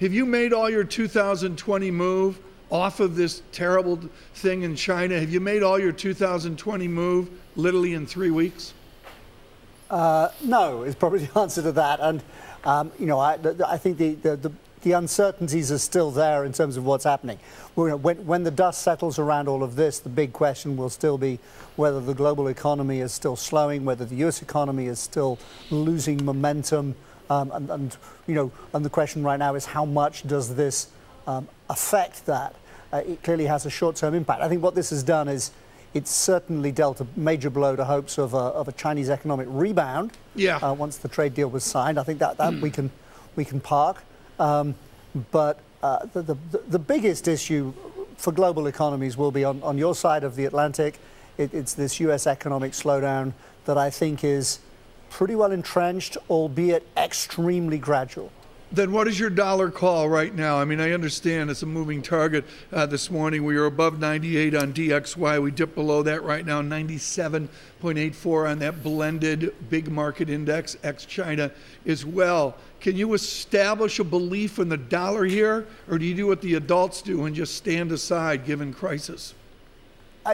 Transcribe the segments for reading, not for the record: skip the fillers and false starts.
Have you made all your 2020 move off of this terrible thing in China? Have you made all your 2020 move literally in 3 weeks? No, is probably the answer to that. And, I think the uncertainties are still there in terms of what's happening. When the dust settles around all of this, the big question will still be whether the global economy is still slowing, whether the US economy is still losing momentum. And the question right now is how much does this affect that? It clearly has a short-term impact. I think what this has done is it's certainly dealt a major blow to hopes of a Chinese economic rebound. Yeah. Once the trade deal was signed, I think that we can park. But the biggest issue for global economies will be on your side of the Atlantic. It's this US economic slowdown that I think is pretty well entrenched, albeit extremely gradual. Then what is your dollar call right now? I mean, I understand it's a moving target. This morning we were above 98 on DXY. We dipped below that right now, 97.84 on that blended big market index, ex-China as well. Can you establish a belief in the dollar here, or do you do what the adults do and just stand aside given crisis?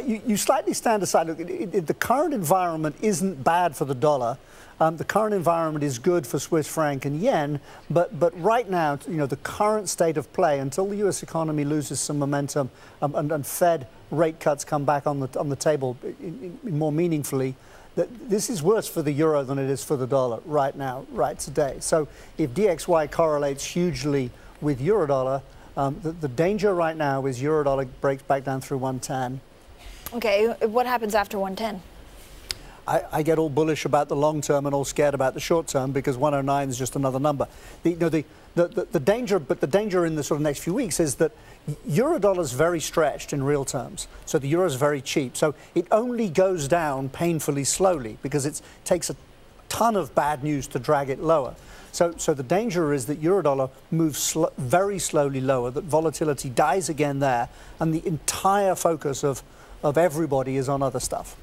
You slightly stand aside. The current environment isn't bad for the dollar. The current environment is good for Swiss franc and yen, but right now, the current state of play, until the U.S. economy loses some momentum and Fed rate cuts come back on the table more meaningfully, this is worse for the euro than it is for the dollar right now, right today. So if DXY correlates hugely with euro dollar, the danger right now is euro dollar breaks back down through 110. Okay, what happens after 110? I get all bullish about the long term and all scared about the short term because 109 is just another number. The danger in the sort of next few weeks is that euro dollar is very stretched in real terms. So the euro is very cheap. So it only goes down painfully slowly because it takes a ton of bad news to drag it lower. So the danger is that euro dollar moves very slowly lower, that volatility dies again there, and the entire focus of everybody is on other stuff.